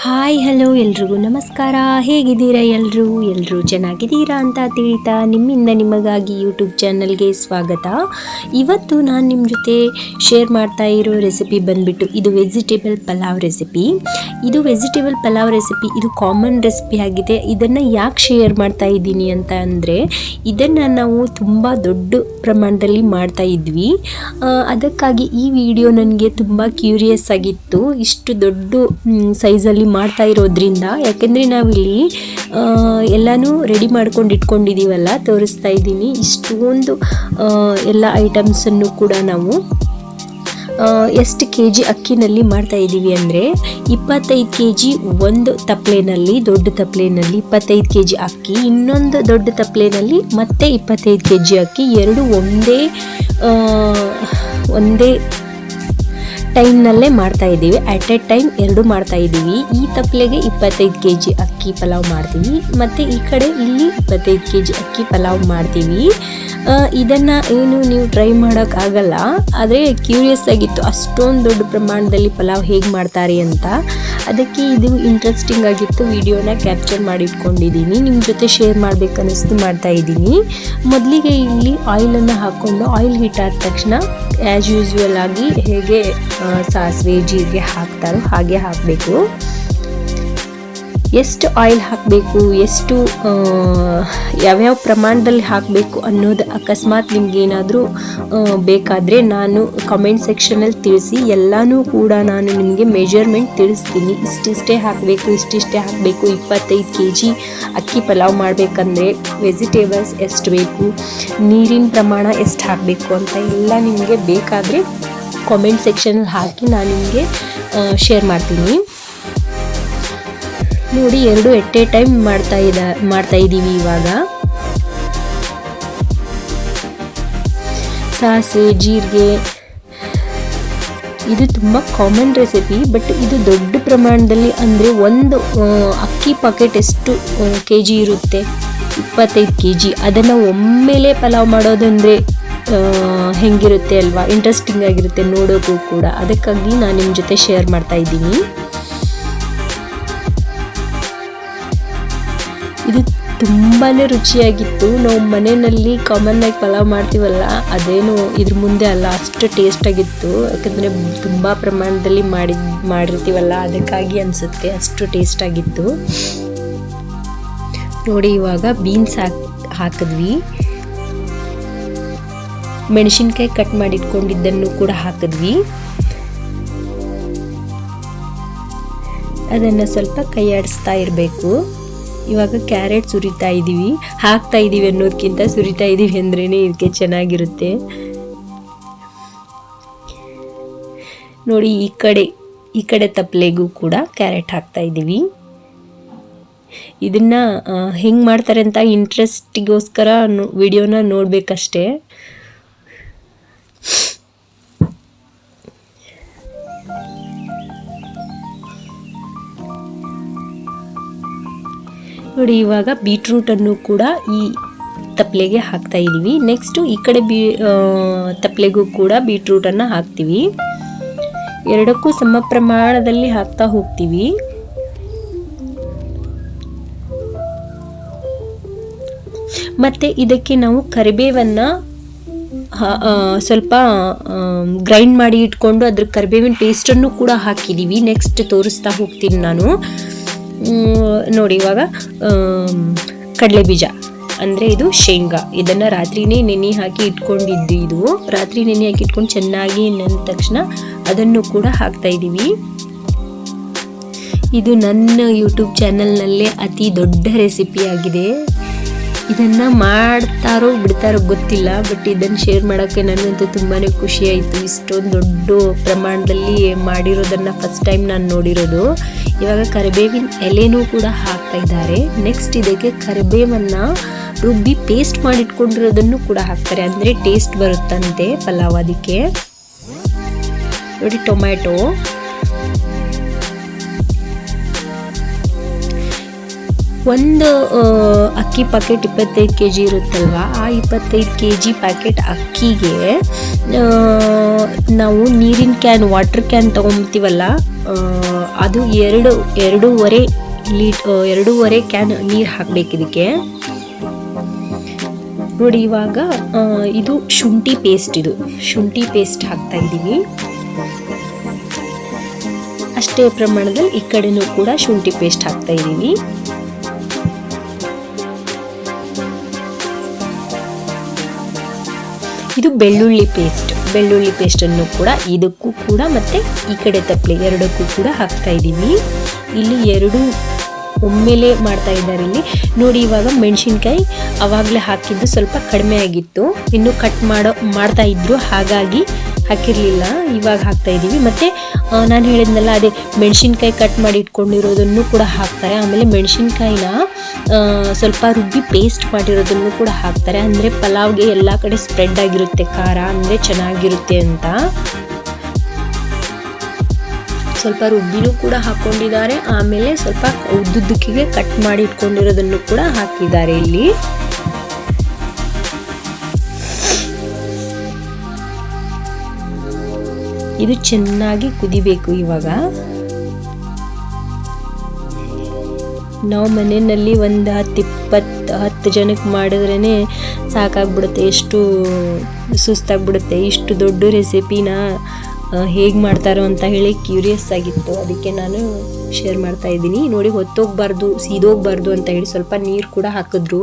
Hi hello ಎಲ್ರಿಗೂ ನಮಸ್ಕಾರ. ಹೇಗಿದ್ದೀರಾ ಎಲ್ಲರೂ ಚೆನ್ನಾಗಿದ್ದೀರಾ ಅಂತ ತಿಳಿತಾ ನಿಮ್ಮಿಂದ ನಿಮಗಾಗಿ ಯೂಟ್ಯೂಬ್ ಚಾನಲ್ಗೆ ಸ್ವಾಗತ. ಇವತ್ತು ನಾನು ನಿಮ್ಮ ಜೊತೆ ಶೇರ್ ಮಾಡ್ತಾ ಇರೋ ರೆಸಿಪಿ ಬಂದುಬಿಟ್ಟು ಇದು ವೆಜಿಟೇಬಲ್ ಪಲಾವ್ ರೆಸಿಪಿ. ಇದು ಕಾಮನ್ ರೆಸಿಪಿ ಆಗಿದೆ. ಇದನ್ನು ಯಾಕೆ ಶೇರ್ ಮಾಡ್ತಾ ಇದ್ದೀನಿ ಅಂತ ಅಂದರೆ ಇದನ್ನು ನಾವು ತುಂಬ ದೊಡ್ಡ ಪ್ರಮಾಣದಲ್ಲಿ ಮಾಡ್ತಾ ಇದ್ವಿ. ಅದಕ್ಕಾಗಿ ಈ ವಿಡಿಯೋ ನನಗೆ ತುಂಬ ಕ್ಯೂರಿಯಸ್ ಆಗಿತ್ತು, ಇಷ್ಟು ದೊಡ್ಡ ಸೈಜಲ್ಲಿ ಮಾಡ್ತಾ ಇರೋದ್ರಿಂದ. ಯಾಕೆಂದರೆ ನಾವಿಲ್ಲಿ ಎಲ್ಲನೂ ರೆಡಿ ಮಾಡ್ಕೊಂಡು ಇಟ್ಕೊಂಡಿದ್ದೀವಲ್ಲ, ತೋರಿಸ್ತಾ ಇದ್ದೀನಿ. ಇಷ್ಟೊಂದು ಎಲ್ಲ ಐಟಮ್ಸನ್ನು ಕೂಡ ನಾವು ಎಷ್ಟು ಕೆ ಜಿ ಅಕ್ಕಿನಲ್ಲಿ ಮಾಡ್ತಾ ಇದ್ದೀವಿ ಅಂದರೆ 25 ಕೆ ಜಿ ಒಂದು ತಪ್ಪಲೆನಲ್ಲಿ, ದೊಡ್ಡ ತಪ್ಪಲೆನಲ್ಲಿ 25 ಕೆ ಜಿ ಅಕ್ಕಿ, ಇನ್ನೊಂದು ದೊಡ್ಡ ತಪ್ಪಲೆನಲ್ಲಿ ಮತ್ತೆ 25 ಕೆ ಜಿ ಅಕ್ಕಿ, ಎರಡು ಒಂದೇ ಟೈಮ್ನಲ್ಲೇ ಮಾಡ್ತಾ ಇದ್ದೀವಿ. ಅಟ್ ಎ ಟೈಮ್ ಎರಡು ಮಾಡ್ತಾ ಇದ್ದೀವಿ. ಈ ತಪ್ಪಲೆಗೆ 25 ಕೆ ಜಿ ಅಕ್ಕಿ ಪಲಾವ್ ಮಾಡ್ತೀವಿ, ಮತ್ತು ಈ ಕಡೆ ಇಲ್ಲಿ 25 ಕೆ ಜಿ ಅಕ್ಕಿ ಪಲಾವ್ ಮಾಡ್ತೀವಿ. ಇದನ್ನು ಏನು ನೀವು ಟ್ರೈ ಮಾಡೋಕ್ಕಾಗಲ್ಲ, ಆದರೆ ಕ್ಯೂರಿಯಸ್ ಆಗಿತ್ತು ಅಷ್ಟೊಂದು ದೊಡ್ಡ ಪ್ರಮಾಣದಲ್ಲಿ ಪಲಾವ್ ಹೇಗೆ ಮಾಡ್ತಾರೆ ಅಂತ. ಅದಕ್ಕೆ ಇದು ಇಂಟ್ರೆಸ್ಟಿಂಗ್ ಆಗಿತ್ತು, ವಿಡಿಯೋನ ಕ್ಯಾಪ್ಚರ್ ಮಾಡಿ ಇಟ್ಕೊಂಡಿದ್ದೀನಿ, ನಿಮ್ಮ ಜೊತೆ ಶೇರ್ ಮಾಡಬೇಕನ್ನಿಸ್ತು ಮಾಡ್ತಾ ಇದ್ದೀನಿ. ಮೊದಲಿಗೆ ಇಲ್ಲಿ ಆಯಿಲನ್ನು ಹಾಕ್ಕೊಂಡು ಆಯಿಲ್ ಹೀಟ್ ಆದ ತಕ್ಷಣ ಆ್ಯಸ್ ಯೂಸ್ವಲ್ ಆಗಿ ಹೇಗೆ ಸಾಸಿವೆ ಜೀರಿಗೆ ಹಾಕ್ತಾರೋ ಹಾಗೆ ಹಾಕಬೇಕು. ಎಷ್ಟು ಆಯಿಲ್ ಹಾಕಬೇಕು, ಎಷ್ಟು ಯಾವ್ಯಾವ ಪ್ರಮಾಣದಲ್ಲಿ ಹಾಕಬೇಕು ಅನ್ನೋದು ಅಕಸ್ಮಾತ್ ನಿಮಗೇನಾದರೂ ಬೇಕಾದರೆ ನಾನು ಕಮೆಂಟ್ ಸೆಕ್ಷನಲ್ಲಿ ತಿಳಿಸಿ. ಎಲ್ಲನೂ ಕೂಡ ನಾನು ನಿಮಗೆ ಮೆಜರ್ಮೆಂಟ್ ತಿಳಿಸ್ತೀನಿ. ಇಷ್ಟಿಷ್ಟೇ ಹಾಕಬೇಕು, ಇಷ್ಟಿಷ್ಟೇ ಹಾಕಬೇಕು. 25 ಕೆ ಜಿ ಅಕ್ಕಿ ಪಲಾವ್ ಮಾಡಬೇಕಂದ್ರೆ ವೆಜಿಟೇಬಲ್ಸ್ ಎಷ್ಟು ಬೇಕು, ನೀರಿನ ಪ್ರಮಾಣ ಎಷ್ಟು ಹಾಕಬೇಕು ಅಂತ ಎಲ್ಲ ನಿಮಗೆ ಬೇಕಾದರೆ ಕಾಮೆಂಟ್ ಸೆಕ್ಷನಲ್ಲಿ ಹಾಕಿ ನಾನು ನಿಮಗೆ ಶೇರ್ ಮಾಡ್ತೀನಿ. ನೋಡಿ, ಎರಡು ಎಟ್ ಎ ಟೈಮ್ ಮಾಡ್ತಾ ಇದ್ದೀವಿ. ಇವಾಗ ಸಾಸಿವೆ ಜೀರಿಗೆ, ಇದು ತುಂಬ ಕಾಮನ್ ರೆಸಿಪಿ, ಬಟ್ ಇದು ದೊಡ್ಡ ಪ್ರಮಾಣದಲ್ಲಿ ಅಂದರೆ ಒಂದು ಅಕ್ಕಿ ಪಾಕೆಟ್ ಎಷ್ಟು ಕೆ ಜಿ ಇರುತ್ತೆ, 25 ಕೆ ಜಿ. ಅದನ್ನು ಒಮ್ಮೆಲೇ ಪಲಾವ್ ಮಾಡೋದಂದರೆ ಹೆಂಗಿರುತ್ತೆ ಅಲ್ವಾ, ಇಂಟ್ರೆಸ್ಟಿಂಗ್ ಆಗಿರುತ್ತೆ ನೋಡೋಕ್ಕೂ ಕೂಡ. ಅದಕ್ಕಾಗಿ ನಾನು ನಿಮ್ಮ ಜೊತೆ ಶೇರ್ ಮಾಡ್ತಾ ಇದ್ದೀನಿ. ಇದು ತುಂಬಾ ರುಚಿಯಾಗಿತ್ತು. ನಾವು ಮನೆಯಲ್ಲಿ ಕಾಮನ್ನಾಗಿ ಪಲಾವ್ ಮಾಡ್ತೀವಲ್ಲ, ಅದೇನು ಇದ್ರ ಮುಂದೆ ಅಲ್ಲ, ಅಷ್ಟು ಟೇಸ್ಟಾಗಿತ್ತು. ಯಾಕಂದರೆ ತುಂಬ ಪ್ರಮಾಣದಲ್ಲಿ ಮಾಡಿರ್ತೀವಲ್ಲ, ಅದಕ್ಕಾಗಿ ಅನಿಸುತ್ತೆ ಅಷ್ಟು ಟೇಸ್ಟಾಗಿತ್ತು. ನೋಡಿ, ಇವಾಗ ಬೀನ್ಸ್ ಹಾಕಿದ್ವಿ, ಮೆಣಸಿನ್ಕಾಯಿ ಕಟ್ ಮಾಡಿ ಇಟ್ಕೊಂಡಿದ್ದನ್ನು ಕೂಡ ಹಾಕಿದ್ವಿ. ಅದನ್ನು ಸ್ವಲ್ಪ ಕೈ ಆಡಿಸ್ತಾ ಇರಬೇಕು. ಇವಾಗ ಕ್ಯಾರೆಟ್ ಸುರಿತಾ ಇದ್ದೀವಿ, ಹಾಕ್ತಾ ಇದ್ದೀವಿ ಅನ್ನೋದಕ್ಕಿಂತ ಸುರಿತಾ ಇದ್ದೀವಿ ಅಂದ್ರೇ ಇದಕ್ಕೆ ಚೆನ್ನಾಗಿರುತ್ತೆ. ನೋಡಿ, ಈ ಕಡೆ ತಪ್ಪಲೆಗೂ ಕೂಡ ಕ್ಯಾರೆಟ್ ಹಾಕ್ತಾ ಇದ್ದೀವಿ. ಇದನ್ನು ಹೆಂಗೆ ಮಾಡ್ತಾರೆ ಅಂತ ಇಂಟ್ರೆಸ್ಟಿಗೋಸ್ಕರ ವಿಡಿಯೋನ ನೋಡಬೇಕಷ್ಟೇ. ನೋಡಿ, ಇವಾಗ ಬೀಟ್ರೂಟನ್ನು ಕೂಡ ಈ ತಪ್ಪಲೆಗೆ ಹಾಕ್ತಾ ಇದ್ದೀವಿ. ನೆಕ್ಸ್ಟು ಈ ಕಡೆ ತಪ್ಪಲೆಗೂ ಕೂಡ ಬೀಟ್ರೂಟನ್ನು ಹಾಕ್ತೀವಿ. ಎರಡಕ್ಕೂ ಸಮ ಪ್ರಮಾಣದಲ್ಲಿ ಹಾಕ್ತಾ ಹೋಗ್ತೀವಿ. ಮತ್ತು ಇದಕ್ಕೆ ನಾವು ಕರಿಬೇವನ್ನು ಸ್ವಲ್ಪ ಗ್ರೈಂಡ್ ಮಾಡಿ ಇಟ್ಕೊಂಡು ಅದ್ರ ಕರಿಬೇವಿನ ಪೇಸ್ಟನ್ನು ಕೂಡ ಹಾಕಿದ್ದೀವಿ. ನೆಕ್ಸ್ಟ್ ತೋರಿಸ್ತಾ ಹೋಗ್ತೀನಿ ನಾನು. ನೋಡಿ, ಇವಾಗ ಕಡಲೆ ಬೀಜ ಅಂದರೆ ಇದು ಶೇಂಗಾ, ಇದನ್ನು ರಾತ್ರಿನೇ ನೆನೆ ಹಾಕಿ ಇಟ್ಕೊಂಡಿದ್ದು. ಇದು ರಾತ್ರಿ ನೆನೆ ಹಾಕಿ ಇಟ್ಕೊಂಡು ಚೆನ್ನಾಗಿ ನೆನೆದ ತಕ್ಷಣ ಅದನ್ನು ಕೂಡ ಹಾಕ್ತಾ ಇದ್ದೀವಿ. ಇದು ನನ್ನ ಯೂಟ್ಯೂಬ್ ಚಾನಲ್ನಲ್ಲೇ ಅತಿ ದೊಡ್ಡ ರೆಸಿಪಿ ಆಗಿದೆ. ಇದನ್ನು ಮಾಡ್ತಾರೋ ಬಿಡ್ತಾರೋ ಗೊತ್ತಿಲ್ಲ, ಬಟ್ ಇದನ್ನು ಶೇರ್ ಮಾಡೋಕ್ಕೆ ನನಗಂತೂ ತುಂಬಾ ಖುಷಿ ಆಯಿತು. ಇಷ್ಟೊಂದು ದೊಡ್ಡ ಪ್ರಮಾಣದಲ್ಲಿ ಮಾಡಿರೋದನ್ನು ಫಸ್ಟ್ ಟೈಮ್ ನಾನು ನೋಡಿರೋದು. ಇವಾಗ ಕರಿಬೇವಿನ ಎಲೆನೂ ಕೂಡ ಹಾಕ್ತಾ ಇದ್ದಾರೆ. ನೆಕ್ಸ್ಟ್ ಇದಕ್ಕೆ ಕರಿಬೇವನ್ನು ರುಬ್ಬಿ ಪೇಸ್ಟ್ ಮಾಡಿಟ್ಕೊಂಡಿರೋದನ್ನು ಕೂಡ ಹಾಕ್ತಾರೆ, ಅಂದರೆ ಟೇಸ್ಟ್ ಬರುತ್ತಂತೆ ಪಲಾವ್. ಅದಕ್ಕೆ ನೋಡಿ, ಟೊಮ್ಯಾಟೊ, ಒಂದು ಅಕ್ಕಿ ಪ್ಯಾಕೆಟ್ 25 ಕೆ ಜಿ ಇರುತ್ತಲ್ವ, ಆ 25 ಕೆ ಜಿ ಪ್ಯಾಕೆಟ್ ಅಕ್ಕಿಗೆ ನಾವು ನೀರಿನ ಕ್ಯಾನ್, ವಾಟರ್ ಕ್ಯಾನ್ ತೊಗೊಂತೀವಲ್ಲ, ಅದು 2.5 ಕ್ಯಾನ್ ನೀರು ಹಾಕಬೇಕು ಇದಕ್ಕೆ. ನೋಡಿ ಇವಾಗ ಇದು ಶುಂಠಿ ಪೇಸ್ಟ್ ಹಾಕ್ತಾ ಇದ್ದೀವಿ. ಅಷ್ಟೇ ಪ್ರಮಾಣದಲ್ಲಿ ಈ ಕಡೆನೂ ಕೂಡ ಶುಂಠಿ ಪೇಸ್ಟ್ ಹಾಕ್ತಾ ಇದ್ದೀವಿ. ಇದು ಬೆಳ್ಳುಳ್ಳಿ ಪೇಸ್ಟನ್ನು ಕೂಡ ಇದಕ್ಕೂ ಕೂಡ ಮತ್ತೆ ಈ ಕಡೆ ತಪ್ಪಲೆ ಎರಡಕ್ಕೂ ಕೂಡ ಹಾಕ್ತಾ ಇದ್ದೀವಿ. ಇಲ್ಲಿ 2 ಒಮ್ಮೆಲೆ ಮಾಡ್ತಾ ಇದ್ದಾರೆ ಇಲ್ಲಿ. ನೋಡಿ ಇವಾಗ ಮೆಣಸಿನ್ಕಾಯಿ ಅವಾಗಲೇ ಹಾಕಿದ್ದು ಸ್ವಲ್ಪ ಕಡಿಮೆ ಆಗಿತ್ತು, ಇನ್ನು ಕಟ್ ಮಾಡ್ತಾ ಇದ್ರು, ಹಾಗಾಗಿ ಹಾಕಿರಲಿಲ್ಲ. ಇವಾಗ ಹಾಕ್ತಾ ಇದ್ದೀವಿ. ಮತ್ತು ನಾನು ಹೇಳಿದ್ನಲ್ಲ, ಅದೇ ಮೆಣಸಿನ್ಕಾಯಿ ಕಟ್ ಮಾಡಿ ಇಟ್ಕೊಂಡಿರೋದನ್ನು ಕೂಡ ಹಾಕ್ತಾರೆ. ಆಮೇಲೆ ಮೆಣಸಿನ್ಕಾಯಿನ ಸ್ವಲ್ಪ ರುಬ್ಬಿ ಪೇಸ್ಟ್ ಮಾಡಿರೋದನ್ನು ಕೂಡ ಹಾಕ್ತಾರೆ. ಅಂದರೆ ಪಲಾವ್ಗೆ ಎಲ್ಲ ಕಡೆ ಸ್ಪ್ರೆಡ್ ಆಗಿರುತ್ತೆ ಖಾರ, ಅಂದರೆ ಚೆನ್ನಾಗಿರುತ್ತೆ ಅಂತ. ಸ್ವಲ್ಪ ರುಬ್ಬಿನೂ ಕೂಡ ಹಾಕ್ಕೊಂಡಿದ್ದಾರೆ. ಆಮೇಲೆ ಸ್ವಲ್ಪ ಉದ್ದುದ್ದಕ್ಕಿಗೆ ಕಟ್ ಮಾಡಿ ಇಟ್ಕೊಂಡಿರೋದನ್ನು ಕೂಡ ಹಾಕಿದ್ದಾರೆ ಇಲ್ಲಿ. ಇದು ಚೆನ್ನಾಗಿ ಕುದಿಬೇಕು. ಇವಾಗ ನಾವು ಮನೆಯಲ್ಲಿ ಒಂದು 10 ಜನಕ್ಕೆ ಮಾಡಿದ್ರೇ ಸಾಕಾಗ್ಬಿಡುತ್ತೆ, ಎಷ್ಟು ಸುಸ್ತಾಗ್ಬಿಡುತ್ತೆ. ಇಷ್ಟು ದೊಡ್ಡ ರೆಸಿಪಿನ ಹೇಗೆ ಮಾಡ್ತಾರೋ ಅಂತ ಹೇಳಿ ಕ್ಯೂರಿಯಸ್ ಆಗಿತ್ತು, ಅದಕ್ಕೆ ನಾನು ಶೇರ್ ಮಾಡ್ತಾ ಇದ್ದೀನಿ. ನೋಡಿ, ಹೊತ್ತೋಗ್ಬಾರ್ದು, ಸೀದೋಗ್ಬಾರ್ದು ಅಂತ ಹೇಳಿ ಸ್ವಲ್ಪ ನೀರು ಕೂಡ ಹಾಕಿದ್ರು.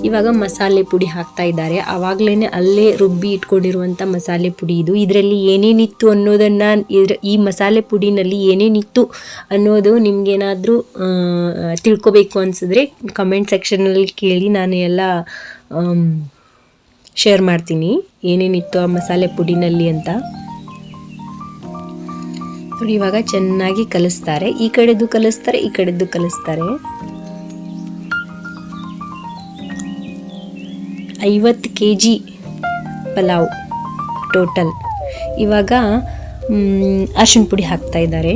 ಇವಾಗ ಮಸಾಲೆ ಪುಡಿ ಹಾಕ್ತಾ ಇದ್ದಾರೆ. ಆವಾಗಲೇ ಅಲ್ಲೇ ರುಬ್ಬಿ ಇಟ್ಕೊಂಡಿರುವಂಥ ಮಸಾಲೆ ಪುಡಿ ಇದು. ಇದರಲ್ಲಿ ಏನೇನಿತ್ತು ಅನ್ನೋದನ್ನು, ಈ ಮಸಾಲೆ ಪುಡಿನಲ್ಲಿ ಏನೇನಿತ್ತು ಅನ್ನೋದು ನಿಮಗೇನಾದರೂ ತಿಳ್ಕೊಬೇಕು ಅನಿಸಿದ್ರೆ ಕಮೆಂಟ್ ಸೆಕ್ಷನಲ್ಲಿ ಕೇಳಿ, ನಾನು ಎಲ್ಲ ಶೇರ್ ಮಾಡ್ತೀನಿ ಏನೇನಿತ್ತು ಆ ಮಸಾಲೆ ಪುಡಿನಲ್ಲಿ ಅಂತ. ನೋಡಿ, ಇವಾಗ ಚೆನ್ನಾಗಿ ಕಲಿಸ್ತಾರೆ. ಈ ಕಡೆದು ಕಲಿಸ್ತಾರೆ, ಈ ಕಡೆದು ಕಲಿಸ್ತಾರೆ. 50 kg ಪಲಾವ್ ಟೋಟಲ್. ಇವಾಗ ಅರಿಶಿನ ಪುಡಿ ಹಾಕ್ತಾ ಇದ್ದಾರೆ.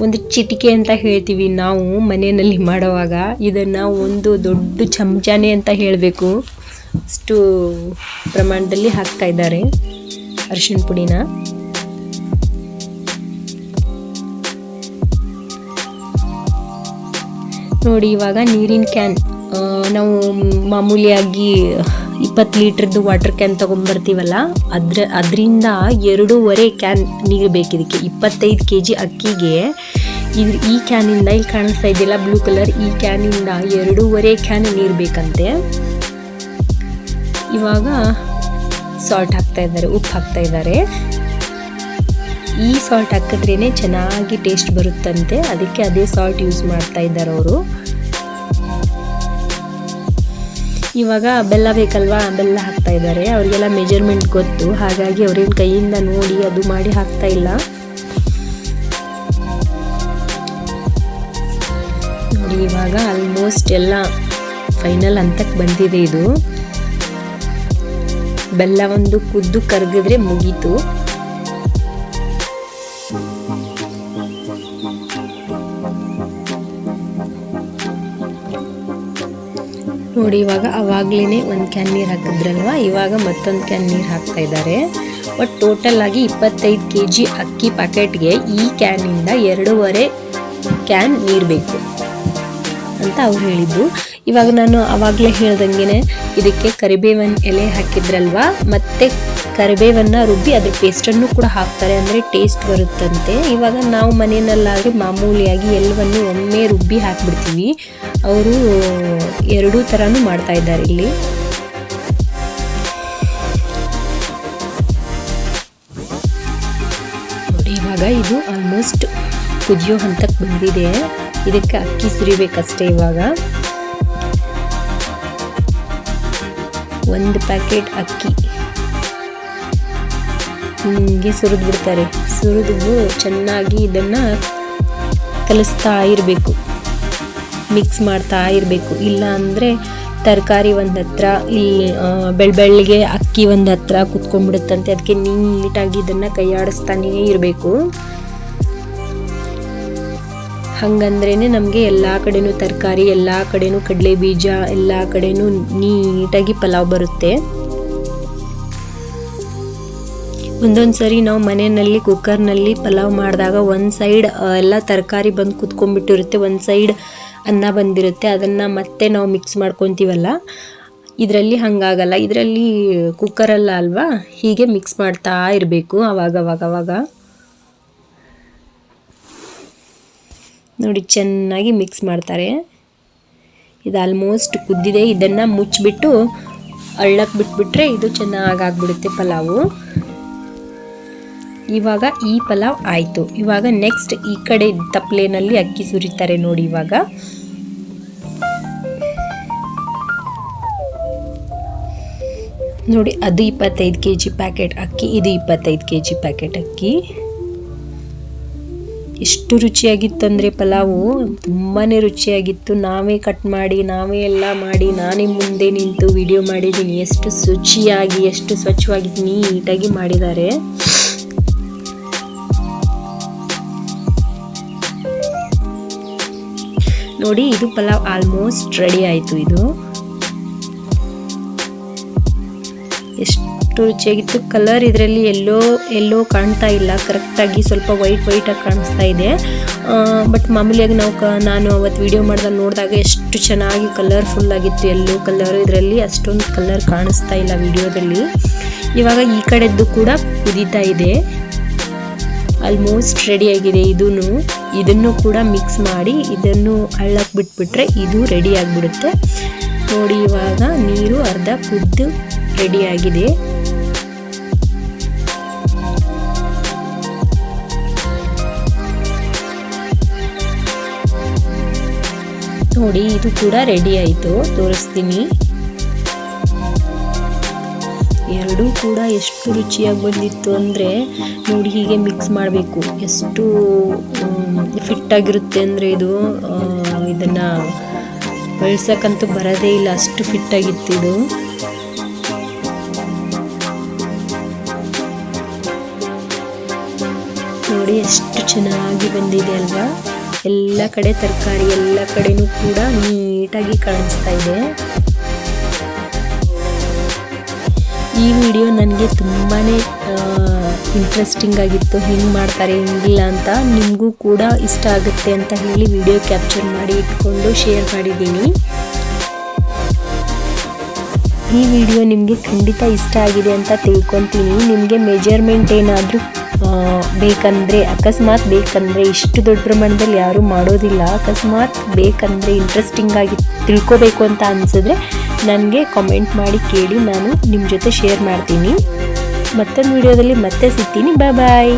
ಒಂದು ಚಿಟಿಕೆ ಅಂತ ಹೇಳ್ತೀವಿ ನಾವು ಮನೆಯಲ್ಲಿ ಮಾಡುವಾಗ, ಇದನ್ನು ಒಂದು ದೊಡ್ಡ ಚಮಚನೇ ಅಂತ ಹೇಳಬೇಕು, ಅಷ್ಟು ಪ್ರಮಾಣದಲ್ಲಿ ಹಾಕ್ತಾ ಇದ್ದಾರೆ ಅರಿಶಿನ ಪುಡಿನ. ನೋಡಿ, ಇವಾಗ ನೀರಿನ ಕ್ಯಾನ್ ನಾವು ಮಾಮೂಲಿಯಾಗಿ 20 ಲೀಟ್ರದ್ದು ವಾಟರ್ ಕ್ಯಾನ್ ತೊಗೊಂಬರ್ತೀವಲ್ಲ, ಅದರಿಂದ 2.5 ಕ್ಯಾನ್ ನೀರು ಬೇಕಿದಕ್ಕೆ. 25 kg ಅಕ್ಕಿಗೆ ಈ ಕ್ಯಾನಿಂದ, ಇಲ್ಲಿ ಕಾಣಿಸ್ತಾ ಇದೆಯಲ್ಲ ಬ್ಲೂ ಕಲರ್, ಈ ಕ್ಯಾನಿಂದ 2.5 ಕ್ಯಾನ್ ನೀರು ಬೇಕಂತೆ. ಇವಾಗ ಸಾಲ್ಟ್ ಹಾಕ್ತಾ ಇದ್ದಾರೆ, ಉಪ್ಪು ಹಾಕ್ತಾ ಇದ್ದಾರೆ. ಈ ಸಾಲ್ಟ್ ಹಾಕಿದ್ರೇ ಚೆನ್ನಾಗಿ ಟೇಸ್ಟ್ ಬರುತ್ತಂತೆ, ಅದಕ್ಕೆ ಅದೇ ಸಾಲ್ಟ್ ಯೂಸ್ ಮಾಡ್ತಾ ಇದ್ದಾರೆ ಅವರು. ಇವಾಗ ಬೆಲ್ಲ ಬೇಕಲ್ವಾ, ಬೆಲ್ಲ ಹಾಕ್ತಾ ಇದ್ದಾರೆ. ಅವರಿಗೆಲ್ಲ ಮೆಜರ್ಮೆಂಟ್ ಗೊತ್ತು, ಹಾಗಾಗಿ ಅವ್ರೇನು ಕೈಯಿಂದ ನೋಡಿ ಅದು ಮಾಡಿ ಹಾಕ್ತಾ ಇಲ್ಲ. ನೋಡಿ, ಇವಾಗ ಆಲ್ಮೋಸ್ಟ್ ಎಲ್ಲ ಫೈನಲ್ ಹಂತಕ್ಕೆ ಬಂದಿದೆ. ಇದು ಬೆಲ್ಲ ಒಂದು ಕುದ್ದು ಕರಗಿದ್ರೆ ಮುಗೀತು. ನೋಡಿ, ಇವಾಗ ಅವಾಗ್ಲೇ 1 ಕ್ಯಾನ್ ನೀರು ಹಾಕಿದ್ರಲ್ವ, ಇವಾಗ ಮತ್ತೊಂದು ಕ್ಯಾನ್ ನೀರು ಹಾಕ್ತಾ ಇದ್ದಾರೆ. ಬಟ್ ಟೋಟಲ್ ಆಗಿ 25 kg ಅಕ್ಕಿ ಪ್ಯಾಕೆಟ್ಗೆ ಈ ಕ್ಯಾನಿಂದ 2.5 ಕ್ಯಾನ್ ನೀರು ಬೇಕು ಅಂತ ಅವ್ರು ಹೇಳಿದ್ದು. ಇವಾಗ ನಾನು ಆವಾಗಲೇ ಹೇಳ್ದಂಗೆ ಇದಕ್ಕೆ ಕರಿಬೇವಿನ ಎಲೆ ಹಾಕಿದ್ರಲ್ವ, ಮತ್ತೆ ಕರಿಬೇವನ್ನು ರುಬ್ಬಿ ಅದ್ರ ಪೇಸ್ಟನ್ನು ಕೂಡ ಹಾಕ್ತಾರೆ, ಅಂದರೆ ಟೇಸ್ಟ್ ಬರುತ್ತಂತೆ. ಇವಾಗ ನಾವು ಮನೆಯಲ್ಲಾದರೆ ಮಾಮೂಲಿಯಾಗಿ ಎಲ್ಲವನ್ನು ಒಮ್ಮೆ ರುಬ್ಬಿ ಹಾಕ್ಬಿಡ್ತೀವಿ, ಅವರು 2 ಥರನೂ ಮಾಡ್ತಾ ಇದ್ದಾರೆ ಇಲ್ಲಿ. ನೋಡಿ, ಇವಾಗ ಇದು ಆಲ್ಮೋಸ್ಟ್ ಕುದಿಯೋ ಹಂತಕ್ಕೆ ಬಂದಿದೆ. ಇದಕ್ಕೆ ಅಕ್ಕಿ ಸುರಿಬೇಕಷ್ಟೇ. ಇವಾಗ 1 ಪ್ಯಾಕೆಟ್ ಅಕ್ಕಿ ಹಿಂಗೆ ಸುರಿದು ಬಿಡ್ತಾರೆ. ಸುರಿದು ಚೆನ್ನಾಗಿ ಇದನ್ನು ಕಲಿಸ್ತಾ ಇರಬೇಕು, ಮಿಕ್ಸ್ ಮಾಡ್ತಾ ಇರಬೇಕು. ಇಲ್ಲ ಅಂದರೆ ತರಕಾರಿ ಒಂದು ಹತ್ರ, ಇಲ್ಲಿ ಬೆಳ್ಳಿಗೆ ಅಕ್ಕಿ ಒಂದು ಹತ್ರ ಕುತ್ಕೊಂಡ್ಬಿಡುತ್ತಂತೆ. ಅದಕ್ಕೆ ನೀಟಾಗಿ ಇದನ್ನು ಕೈಯಾಡಿಸ್ತಾನೇ ಇರಬೇಕು. ಹಾಗಂದ್ರೇ ನಮಗೆ ಎಲ್ಲ ಕಡೆನೂ ತರಕಾರಿ, ಎಲ್ಲ ಕಡೆನೂ ಕಡಲೆ ಬೀಜ, ಎಲ್ಲ ಕಡೆನೂ ನೀಟಾಗಿ ಪಲಾವ್ ಬರುತ್ತೆ. ಒಂದೊಂದು ಸರಿ ನಾವು ಮನೆಯಲ್ಲಿ ಕುಕ್ಕರ್ನಲ್ಲಿ ಪಲಾವ್ ಮಾಡಿದಾಗ ಒಂದು ಸೈಡ್ ಎಲ್ಲ ತರಕಾರಿ ಬಂದು ಕುತ್ಕೊಂಡ್ಬಿಟ್ಟಿರುತ್ತೆ, ಒಂದು ಸೈಡ್ ಅನ್ನ ಬಂದಿರುತ್ತೆ. ಅದನ್ನು ಮತ್ತೆ ನಾವು ಮಿಕ್ಸ್ ಮಾಡ್ಕೊತೀವಲ್ಲ, ಇದರಲ್ಲಿ ಹಾಗಾಗಲ್ಲ. ಇದರಲ್ಲಿ ಕುಕ್ಕರಲ್ಲ ಅಲ್ವಾ, ಹೀಗೆ ಮಿಕ್ಸ್ ಮಾಡ್ತಾ ಇರಬೇಕು ಅವಾಗ. ನೋಡಿ ಚೆನ್ನಾಗಿ ಮಿಕ್ಸ್ ಮಾಡ್ತಾರೆ. ಇದು ಆಲ್ಮೋಸ್ಟ್ ಕುದ್ದಿದೆ. ಇದನ್ನು ಮುಚ್ಚಿಬಿಟ್ಟು ಅಳ್ಳಕ್ಕೆ ಬಿಟ್ಬಿಟ್ರೆ ಇದು ಚೆನ್ನಾಗಿ ಆಗಿಬಿಡುತ್ತೆ ಪಲಾವು. ಇವಾಗ ಈ ಪಲಾವ್ ಆಯಿತು. ಇವಾಗ ನೆಕ್ಸ್ಟ್ ಈ ಕಡೆ ತಪ್ಪಲೆನಲ್ಲಿ ಅಕ್ಕಿ ಸುರಿತಾರೆ ನೋಡಿ. ಇವಾಗ ನೋಡಿ, ಅದು 25 kg ಪ್ಯಾಕೆಟ್ ಅಕ್ಕಿ, ಇದು 25 kg ಪ್ಯಾಕೆಟ್ ಅಕ್ಕಿ. ಎಷ್ಟು ರುಚಿಯಾಗಿತ್ತು ಅಂದರೆ ಪಲಾವು ತುಂಬಾ ರುಚಿಯಾಗಿತ್ತು. ನಾವೇ ಕಟ್ ಮಾಡಿ, ನಾವೇ ಎಲ್ಲ ಮಾಡಿ, ನಾನೇ ಮುಂದೆ ನಿಂತು ವಿಡಿಯೋ ಮಾಡಿದ್ದೀನಿ. ಎಷ್ಟು ಶುಚಿಯಾಗಿ, ಎಷ್ಟು ಸ್ವಚ್ಛವಾಗಿ ನೀಟಾಗಿ ಮಾಡಿದ್ದಾರೆ. ನೋಡಿ, ಇದು ಪಲಾವ್ ಆಲ್ಮೋಸ್ಟ್ ರೆಡಿ ಆಯಿತು. ಇದು ಎಷ್ಟು ರುಚಿಯಾಗಿತ್ತು. ಕಲರ್ ಇದರಲ್ಲಿ ಎಲ್ಲೋ ಕಾಣ್ತಾ ಇಲ್ಲ, ಕರೆಕ್ಟಾಗಿ ಸ್ವಲ್ಪ ವೈಟಾಗಿ ಕಾಣಿಸ್ತಾ ಇದೆ. ಬಟ್ ಮಾಮೂಲಿಯಾಗಿ ನಾನು ಅವತ್ತು ವಿಡಿಯೋ ನೋಡಿದಾಗ ಎಷ್ಟು ಚೆನ್ನಾಗಿ ಕಲರ್ಫುಲ್ ಆಗಿತ್ತು ಎಲ್ಲೋ ಕಲರ್. ಇದರಲ್ಲಿ ಅಷ್ಟೊಂದು ಕಲರ್ ಕಾಣಿಸ್ತಾ ಇಲ್ಲ ವಿಡಿಯೋದಲ್ಲಿ. ಇವಾಗ ಈ ಕಡೆದ್ದು ಕೂಡ ಕುದೀತಾ ಇದೆ, ಆಲ್ಮೋಸ್ಟ್ ರೆಡಿಯಾಗಿದೆ. ಇದನ್ನು ಕೂಡ ಮಿಕ್ಸ್ ಮಾಡಿ ಇದನ್ನು ಹಳ್ಳಕ್ಕೆ ಬಿಟ್ಬಿಟ್ರೆ ಇದು ರೆಡಿ ಆಗಿಬಿಡುತ್ತೆ. ನೋಡಿ, ಇವಾಗ ನೀರು ಅರ್ಧ ಕುದ್ದು ರೆಡಿಯಾಗಿದೆ. ನೋಡಿ, ಇದು ಕೂಡ ರೆಡಿ ಆಯಿತು, ತೋರಿಸ್ತೀನಿ. ಎರಡೂ ಕೂಡ ಎಷ್ಟು ರುಚಿಯಾಗಿ ಬಂದಿತ್ತು ಅಂದರೆ ನೋಡಿ, ಹೀಗೆ ಮಿಕ್ಸ್ ಮಾಡಬೇಕು. ಎಷ್ಟು ಫಿಟ್ಟಾಗಿರುತ್ತೆ ಅಂದರೆ ಇದನ್ನು ಬೆಳ್ಸಕ್ಕಂತೂ ಬರೋದೇ ಇಲ್ಲ, ಅಷ್ಟು ಫಿಟ್ಟಾಗಿತ್ತು ಇದು. ನೋಡಿ ಎಷ್ಟು ಚೆನ್ನಾಗಿ ಬಂದಿದೆ ಅಲ್ವಾ. ಎಲ್ಲ ಕಡೆ ತರಕಾರಿ ಎಲ್ಲ ಕಡೆನೂ ಕೂಡ ನೀಟಾಗಿ ಕಾಣಿಸ್ತಾ ಇದೆ. ಈ ವಿಡಿಯೋ ನನಗೆ ತುಂಬಾ ಇಂಟ್ರೆಸ್ಟಿಂಗ್ ಆಗಿತ್ತು. ಹೆಂಗೆ ಮಾಡ್ತಾರೆ ಹೆಂಗಿಲ್ಲ ಅಂತ. ನಿಮಗೂ ಕೂಡ ಇಷ್ಟ ಆಗುತ್ತೆ ಅಂತ ಹೇಳಿ ವಿಡಿಯೋ ಕ್ಯಾಪ್ಚರ್ ಮಾಡಿ ಇಟ್ಕೊಂಡು ಶೇರ್ ಮಾಡಿದ್ದೀನಿ. ಈ ವಿಡಿಯೋ ನಿಮಗೆ ಖಂಡಿತ ಇಷ್ಟ ಆಗಿದೆ ಅಂತ ತಿಳ್ಕೊತೀನಿ. ನಿಮಗೆ ಮೆಜರ್ಮೆಂಟ್ ಏನಾದರೂ ಅಕಸ್ಮಾತ್ ಬೇಕಂದರೆ ಇಷ್ಟು ದೊಡ್ಡ ಪ್ರಮಾಣದಲ್ಲಿ ಯಾರೂ ಮಾಡೋದಿಲ್ಲ. ಅಕಸ್ಮಾತ್ ಬೇಕಂದರೆ ಇಂಟ್ರೆಸ್ಟಿಂಗ್ ಆಗಿ ತಿಳ್ಕೊಬೇಕು ಅಂತ ಅನಿಸಿದ್ರೆ ನನಗೆ ಕಾಮೆಂಟ್ ಮಾಡಿ ಕೇಳಿ, ನಾನು ನಿಮ್ಮ ಜೊತೆ ಶೇರ್ ಮಾಡ್ತೀನಿ. ಮತ್ತೊಂದು ವಿಡಿಯೋದಲ್ಲಿ ಮತ್ತೆ ಸಿಗ್ತೀನಿ. ಬಾಯ್.